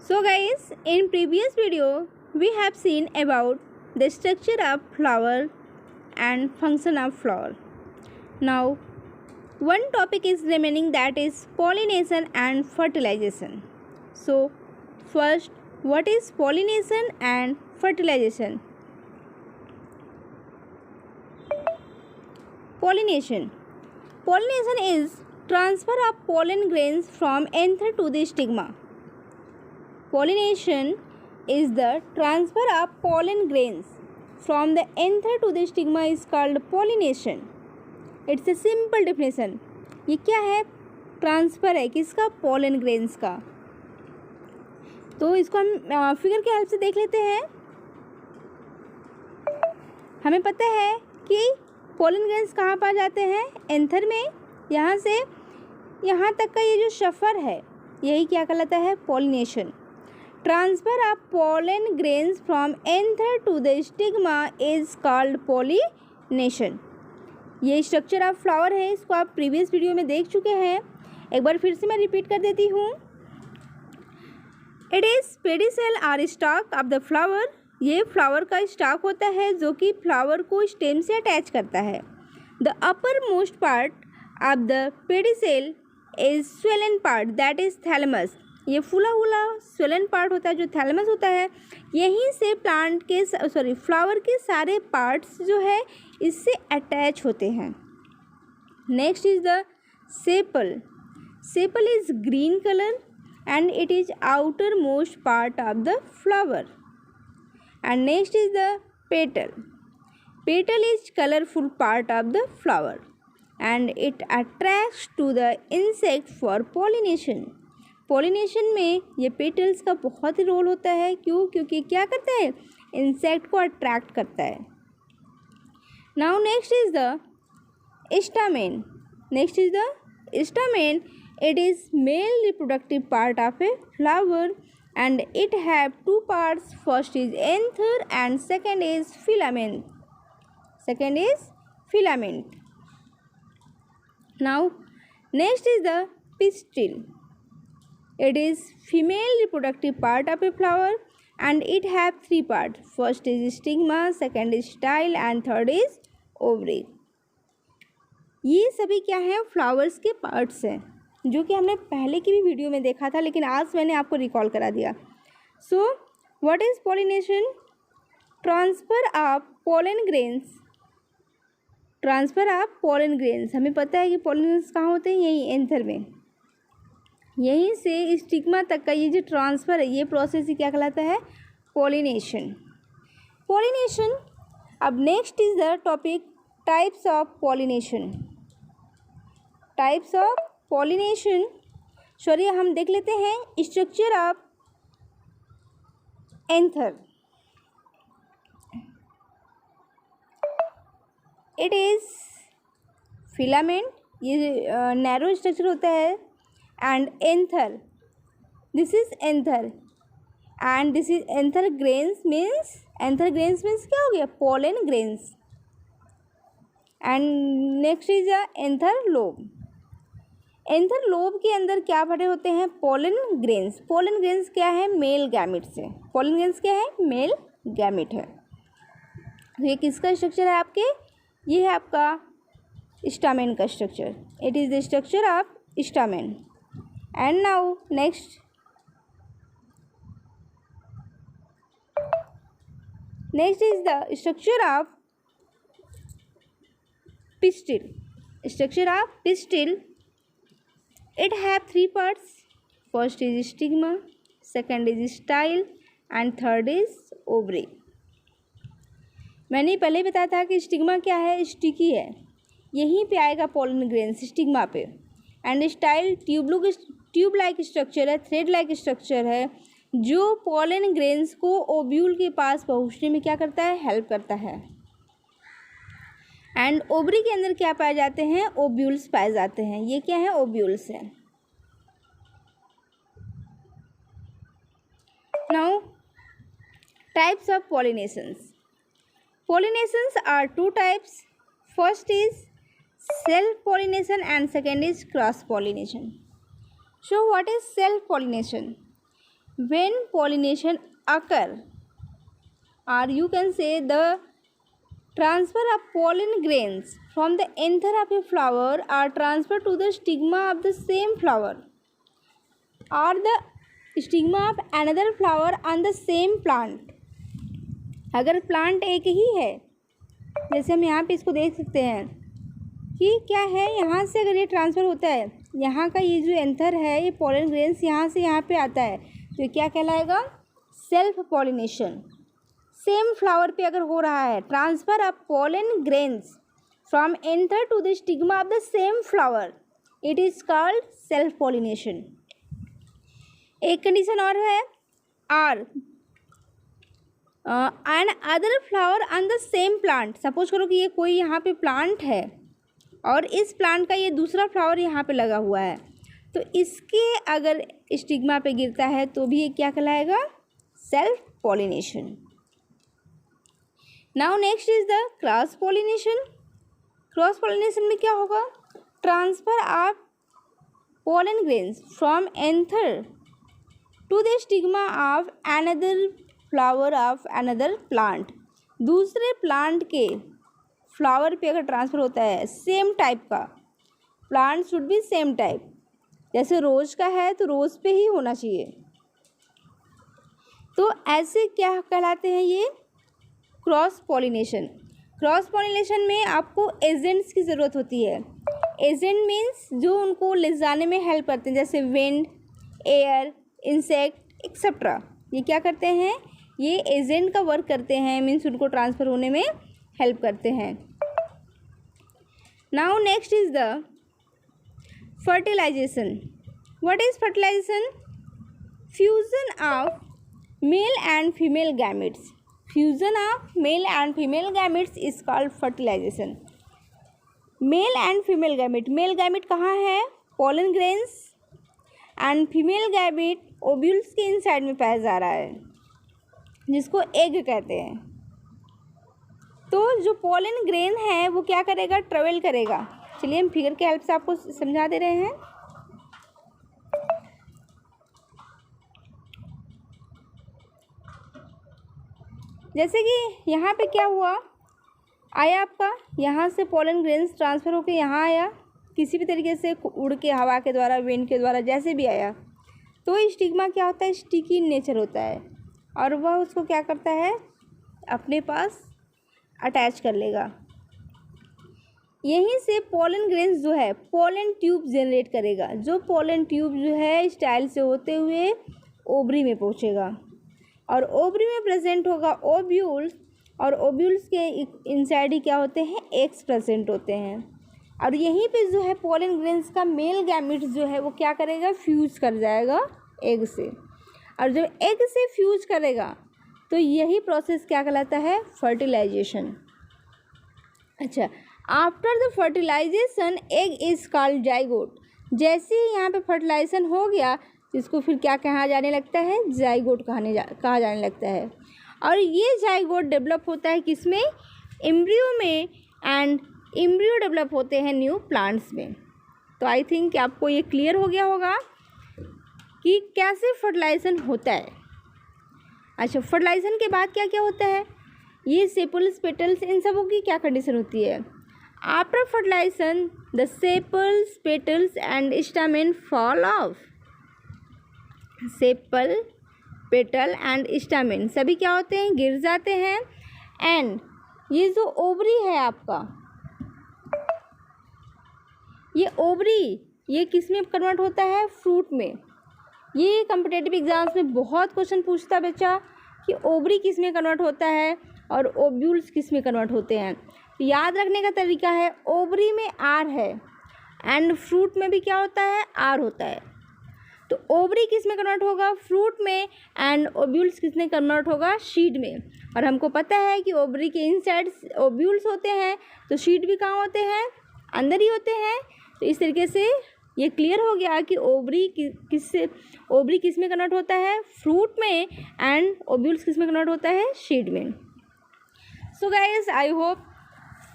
So guys, in previous video we have seen about the structure of flower and function of flower. Now one topic is remaining, that is pollination and fertilization. So first, what is pollination and fertilization? Pollination. Pollination is transfer of pollen grains from anther to the stigma. Pollination is the transfer of pollen grains from the anther to the stigma is called pollination. It's a simple definition. ये क्या है? Transfer है किसका? Pollen grains का. तो इसको हम figure के हेल्प से देख लेते हैं. हमें पता है कि पोलन ग्रेन्स कहाँ पाए जाते हैं? एंथर में. यहाँ से यहाँ तक का ये जो सफ़र है यही क्या कहलाता है? Pollination. Transfer of pollen grains from anther to the stigma is called pollination. ये स्ट्रक्चर ऑफ फ्लावर है, इसको आप प्रीवियस वीडियो में देख चुके हैं. एक बार फिर से मैं रिपीट कर देती हूँ. इट इज़ पेडिसेल और स्टॉक ऑफ द फ्लावर. ये फ्लावर का स्टॉक होता है जो कि फ्लावर को स्टेम से अटैच करता है. The upper most part of the pedicel is swollen part, that is thalamus. ये फूला हुला स्वेलन पार्ट होता है जो थैलेमस होता है. यहीं से प्लांट के फ्लावर के सारे पार्ट्स जो है इससे अटैच होते हैं. Next is the sepal. Sepal is green colour and it is outer most part of the flower. And next is the petal. Petal is colourful part of the flower and it attracts to the insect for pollination. Pollination में ये petals का बहुत ही role होता है. क्यों? क्योंकि क्या करता है? इंसेक्ट को अट्रैक्ट करता है. Now next is the stamen. Next is the stamen. It is male reproductive part of a flower and it have two parts. First is anther and second is filament. Second is filament. Now next is the pistil. It is female reproductive part of a flower and it have three parts. First is stigma, second is style and third is ovary. ये सभी क्या है? Flowers के parts हैं जो कि हमने पहले की भी वीडियो में देखा था, लेकिन आज मैंने आपको रिकॉल करा दिया. So what is pollination? Transfer of pollen grains. Transfer of pollen grains. हमें पता है कि पोलन ग्रेन्स कहाँ होते हैं? यही एंथर में. यहीं से स्टिग्मा तक का ये जो ट्रांसफ़र है ये प्रोसेस ही क्या कहलाता है? पॉलिनेशन. पॉलिनेशन. अब next is the topic types of pollination. Types of pollination. चलिए हम देख लेते हैं structure of anther. It is filament. ये नैरो स्ट्रक्चर होता है. And anther, this is anther and this is anther grains means क्या हो गया? pollen grains. and next is a anther lobe. anther lobe के अंदर क्या भरे होते हैं? pollen grains. pollen grains क्या है? मेल गैमिट से. pollen grains क्या है? मेल गैमिट है. तो ये किसका स्ट्रक्चर है आपके? ये है आपका स्टामेन का structure. It is the structure of stamen. And now next is the structure of pistil. Structure of pistil. It have three parts. First is stigma, second is style and third is ovary. मैंने पहले बताया था कि stigma क्या है? Sticky है. यहीं पे आएगा पोलन ग्रेन्स स्टिग्मा पे. And style tube like structure है, थ्रेड लाइक स्ट्रक्चर है जो पोलन ग्रेन्स को ओब्यूल के पास पहुंचने में क्या करता है? हेल्प करता है. एंड ओवरी के अंदर क्या पाए जाते हैं? ओब्यूल्स पाए जाते हैं. ये क्या है? ओब्यूल्स है. Now types of pollinations. Pollinations are two types. First is self pollination and second is cross pollination. So what is self pollination? when pollination occur, or you can say the transfer of pollen grains from the anther of a flower are transferred to the stigma of the same flower or the stigma of another flower on the same plant. अगर plant एक ही है, जैसे हम यहाँ पे इसको देख सकते हैं कि क्या है, यहाँ से अगर ये ट्रांसफ़र होता है, यहाँ का ये जो एंथर है, ये पोलन ग्रेन्स यहाँ से यहाँ पे आता है, तो क्या कहलाएगा? Self pollination. सेम फ्लावर पे अगर हो रहा है transfer of pollen grains from anther to the stigma of the same flower, it is called self pollination. एक कंडीशन और है, or and other flower on the same plant. Suppose करो कि ये कोई यहाँ पे प्लांट है और इस प्लांट का ये दूसरा फ्लावर यहाँ पे लगा हुआ है, तो इसके अगर स्टिग्मा पे गिरता है तो भी ये क्या कहलाएगा? Self pollination. Now next is the cross pollination. Cross pollination में क्या होगा? Transfer of pollen grains from anther to the stigma of another flower of another plant. दूसरे प्लांट के फ्लावर पे अगर ट्रांसफ़र होता है, सेम टाइप का, plant should be same type, जैसे रोज़ का है तो रोज़ पे ही होना चाहिए, तो ऐसे क्या कहलाते हैं? ये क्रॉस पॉलिनेशन। क्रॉस पॉलिनेशन में आपको एजेंट्स की ज़रूरत होती है। एजेंट मीन्स जो उनको ले जाने में हेल्प करते हैं, जैसे विंड, एयर, इंसेक्ट एक्सेट्रा। ये क्या करते हैं? ये एजेंट का वर्क करते हैं, मीन्स उनको ट्रांसफ़र होने में हेल्प करते हैं। Now next is the fertilisation. What is fertilisation? Fusion of male and female gametes. Fusion of male and female gametes is called fertilisation. Male and female gamete, male gamete कहाँ है? Pollen grains, and female gamete ovules के inside में पाया जा रहा है, जिसको egg कहते हैं। तो जो पोलन ग्रेन है वो क्या करेगा? ट्रेवल करेगा। चलिए हम फिगर के हेल्प से आपको समझा दे रहे हैं। जैसे कि यहाँ पे क्या हुआ, आया आपका, यहाँ से पोलन ग्रेन्स ट्रांसफ़र होकर यहाँ आया, किसी भी तरीके से उड़ के, हवा के द्वारा, विंड के द्वारा, जैसे भी आया, तो स्टिग्मा क्या होता है? स्टिकी नेचर होता है, और वह उसको क्या करता है? अपने पास अटैच कर लेगा। यहीं से पोलन ग्रेन्स जो है पोलन ट्यूब जनरेट करेगा, जो पोलन ट्यूब जो है स्टाइल से होते हुए ओवरी में पहुंचेगा, और ओवरी में प्रेजेंट होगा ओव्यूल्स, और ओव्यूल्स के इनसाइड ही क्या होते हैं? एग्स प्रेजेंट होते हैं, और यहीं पे जो है पोलन ग्रेन्स का मेल गैमेट जो है वो क्या करेगा? फ्यूज कर जाएगा एग से, और जब एग से फ्यूज करेगा तो यही प्रोसेस क्या कहलाता है? फर्टिलाइजेशन। अच्छा, after the fertilisation egg is called zygote. जैसे ही यहाँ पे फर्टिलाइजेशन हो गया, इसको फिर क्या कहा जाने लगता है? जाइगोट कहा जाने लगता है। और ये जाइगोट डेवलप होता है किसमें? एम्ब्रियो में, एंड एम्ब्रियो डेवलप होते हैं न्यू प्लांट्स में। तो आई थिंक आपको ये क्लियर हो गया होगा कि कैसे फर्टिलाइजेशन होता है। अच्छा, फर्टिलाइजेशन के बाद क्या क्या होता है? ये सेपल्स, पेटल्स, इन सबों की क्या कंडीशन होती है? After fertilisation the sepals, petals and stamen fall off. Sepal, petal and stamen सभी क्या होते हैं? गिर जाते हैं। एंड ये जो ओवरी है आपका, ये ओवरी ये किस में कन्वर्ट होता है? फ्रूट में। ये कॉम्पिटिटिव एग्जाम्स में बहुत क्वेश्चन पूछता है बच्चा कि ओवरी किस में कन्वर्ट होता है और ओव्यूल्स किस में कन्वर्ट होते हैं। तो याद रखने का तरीका है, ओवरी में आर है एंड फ्रूट में भी क्या होता है? आर होता है। तो ओवरी किस में कन्वर्ट होगा? फ्रूट में, एंड ओव्यूल्स किस में कन्वर्ट होगा? शीड में। और हमको पता है कि ओवरी के इनसाइड ओव्यूल्स होते हैं, तो शीड भी कहाँ होते हैं? अंदर ही होते हैं। तो इस तरीके से ये क्लियर हो गया कि ओवरी किस में कन्वर्ट होता है? फ्रूट में, एंड ओव्यूल्स किस में कन्वर्ट होता है? शीड में। सो गाइस, आई होप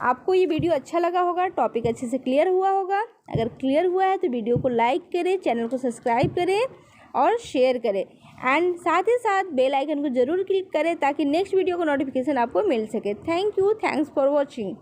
आपको ये वीडियो अच्छा लगा होगा, टॉपिक अच्छे से क्लियर हुआ होगा। अगर क्लियर हुआ है तो वीडियो को लाइक करें, चैनल को सब्सक्राइब करें, और शेयर करें एंड साथ ही साथ बेल आइकन को ज़रूर क्लिक करें ताकि नेक्स्ट वीडियो का नोटिफिकेशन आपको मिल सके। Thank you, thanks for watching.